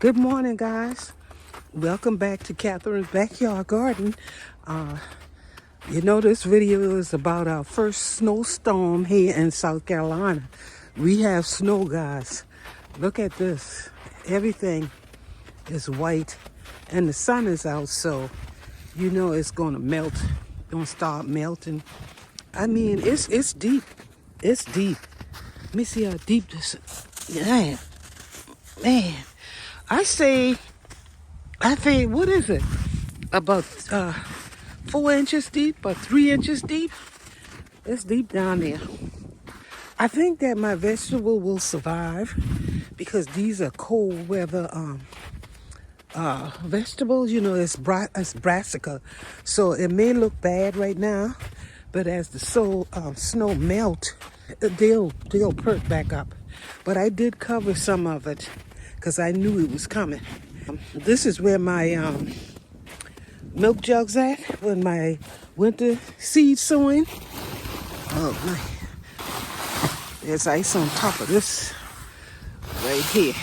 Good morning, guys. Welcome back to Catherine's Backyard Garden. This video is about our first snowstorm here in South Carolina. We have snow, guys. Look at this. Everything is white and the sun is out, so it's gonna melt. Gonna start melting. I mean, it's deep. It's deep. Let me see how deep this is. Man. I think, what is it? About 4 inches deep or 3 inches deep? It's deep down there. I think that my vegetable will survive because these are cold weather vegetables. It's brassica. So it may look bad right now, but as the snow melt, they'll perk back up. But I did cover some of it because I knew it was coming. This is where my milk jug's at with my winter seed sowing. Oh my, there's ice on top of this right here.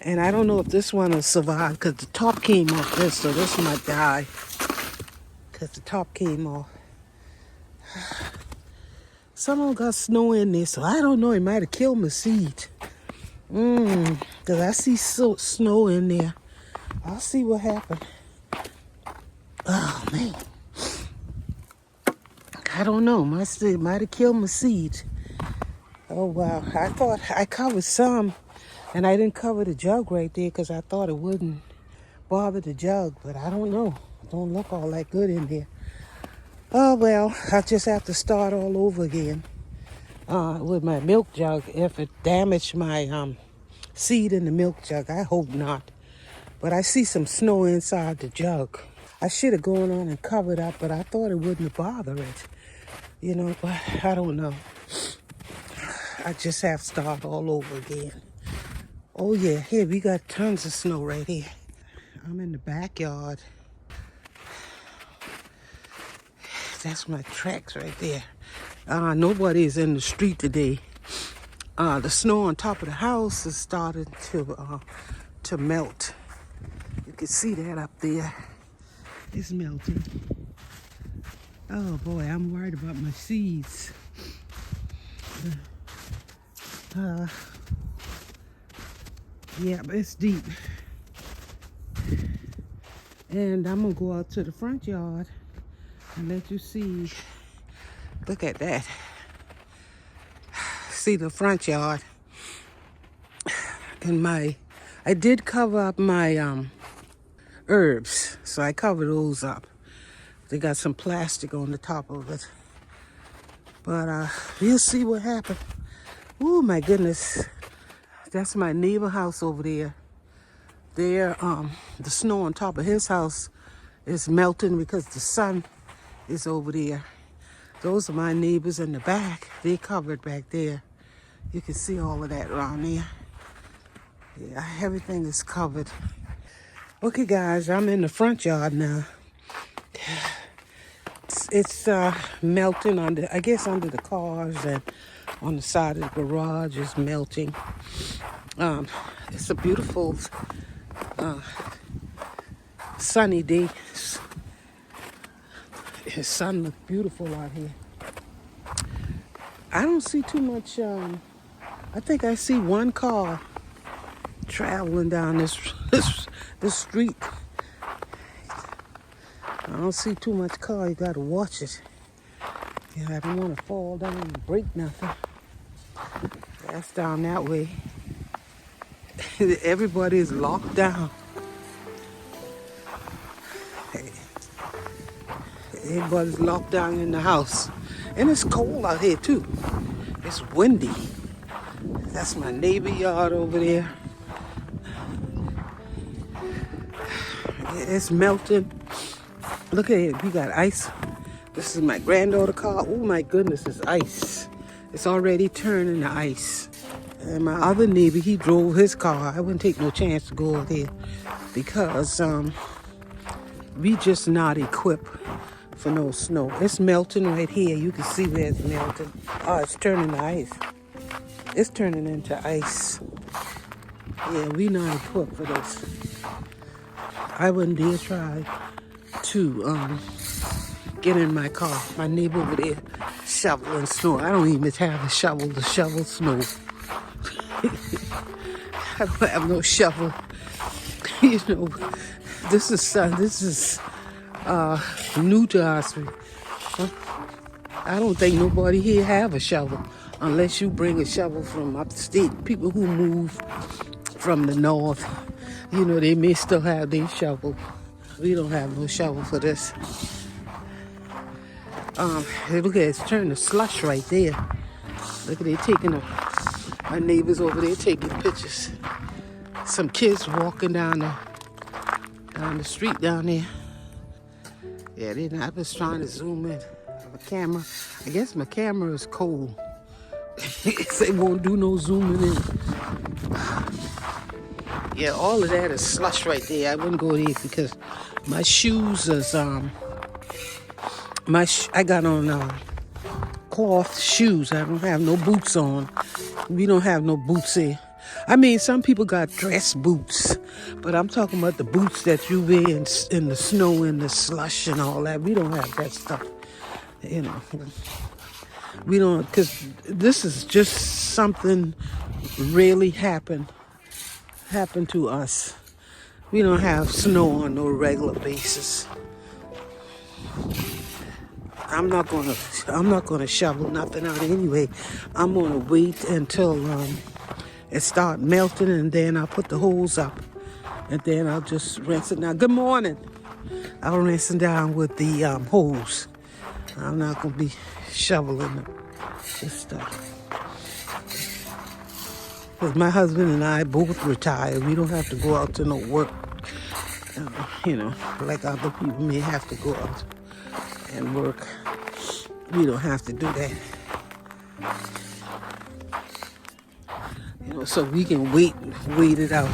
And I don't know if this one will survive because the top came off this, so this might die because the top came off. Some of them got snow in there, so I don't know, it might have killed my seed. Because I see snow in there. I'll see what happened. Oh, man. I don't know. My seed might have killed my seed. Oh, wow. I thought I covered some, and I didn't cover the jug right there because I thought it wouldn't bother the jug, but I don't know. It don't look all that good in there. Oh, well, I just have to start all over again. With my milk jug, if it damaged my seed in the milk jug. I hope not. But I see some snow inside the jug. I should have gone on and covered up, but I thought it wouldn't bother it. But I don't know. I just have to start all over again. Oh yeah, here we got tons of snow right here. I'm in the backyard. That's my tracks right there. Nobody's in the street today. The snow on top of the house is starting to melt. You can see that up there. It's melting. Oh boy, I'm worried about my seeds. Yeah, but it's deep. And I'm gonna go out to the front yard and let you see. Look at that. See the front yard. And I did cover up my herbs, so I covered those up. They got some plastic on the top of it. But we'll see what happens. Oh my goodness. That's my neighbor house over there. There, the snow on top of his house is melting because the sun is over there. Those are my neighbors in the back. They covered back there. You can see all of that around there. Yeah, everything is covered. Okay, guys, I'm in the front yard now. It's melting under the cars and on the side of the garage is melting. It's a beautiful sunny day. The sun looks beautiful out here. I don't see too much. I think I see one car traveling down this street. I don't see too much car. You gotta watch it. Yeah, I don't want to fall down and break nothing. That's down that way. Everybody is locked down. Everybody's locked down in the house. And it's cold out here too. It's windy. That's my neighbor yard over there. It's melting. Look at it. We got ice. This is my granddaughter's car. Oh my goodness, it's ice. It's already turning to ice. And my other neighbor, he drove his car. I wouldn't take no chance to go over there because we just not equipped for no snow. It's melting right here. You can see where it's melting. Oh, it's turning to ice. It's turning into ice. Yeah, we not equipped for this. I wouldn't dare try to get in my car. My neighbor over there shoveling snow. I don't even have a shovel to shovel snow. I don't have no shovel. You know, this is new to us. I don't think nobody here have a shovel unless you bring a shovel from upstate. People who move from the north, you know, they may still have their shovel. We don't have no shovel for this. Hey, look at it, it's turning to slush right there. Look at they taking my neighbors over there taking pictures. Some kids walking down the street down there. Yeah, I was trying to zoom in. My camera, I guess my camera is cold. They won't do no zooming in. Yeah, all of that is slush right there. I wouldn't go there because my shoes is I got on cloth shoes. I don't have no boots on. We don't have no boots here. I mean, some people got dress boots, but I'm talking about the boots that you wear in the snow and the slush and all that. We don't have that stuff, you know. We don't, because this is just something really happened to us. We don't have snow on no regular basis. I'm not gonna shovel nothing out anyway. I'm gonna wait until it start melting, and then I'll put the holes up, and then I'll just rinse it down. Good morning. I'll rinse it down with the hose. I'm not gonna be shoveling this stuff. Because my husband and I both retired. We don't have to go out to no work, you know, like other people may have to go out and work. We don't have to do that. You know, so we can wait it out.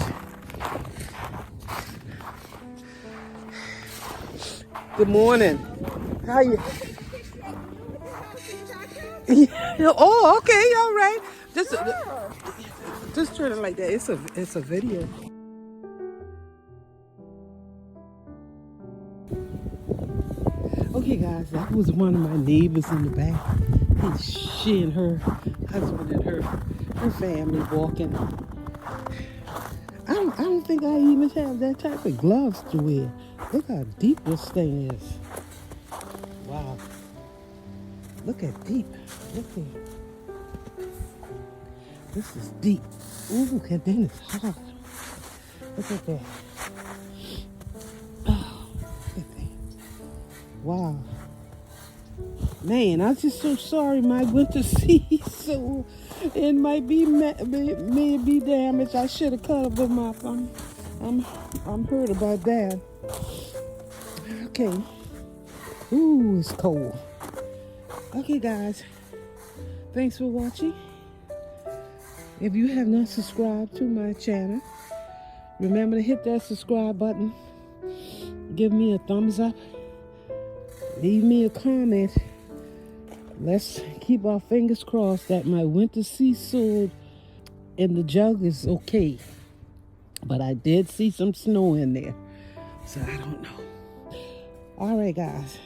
Good morning. How you? Oh, okay, all right. Just turn it like that. It's a video. Okay, guys, that was one of my neighbors in the back. She and her husband and her family walking. I don't think I even have that type of gloves to wear. Look how deep this thing is. Wow. Look at deep. Look at this is deep. Ooh, and then it's hard. Look at that. Oh, look at that. Wow. Man, I'm just so sorry my winter season it might be may be damaged. I should have cut them up. I'm hurt about that. Okay. Ooh, it's cold. Okay, guys. Thanks for watching. If you have not subscribed to my channel, remember to hit that subscribe button. Give me a thumbs up. Leave me a comment. Let's keep our fingers crossed that my winter sea sword in the jug is okay. But I did see some snow in there, so I don't know. All right, guys.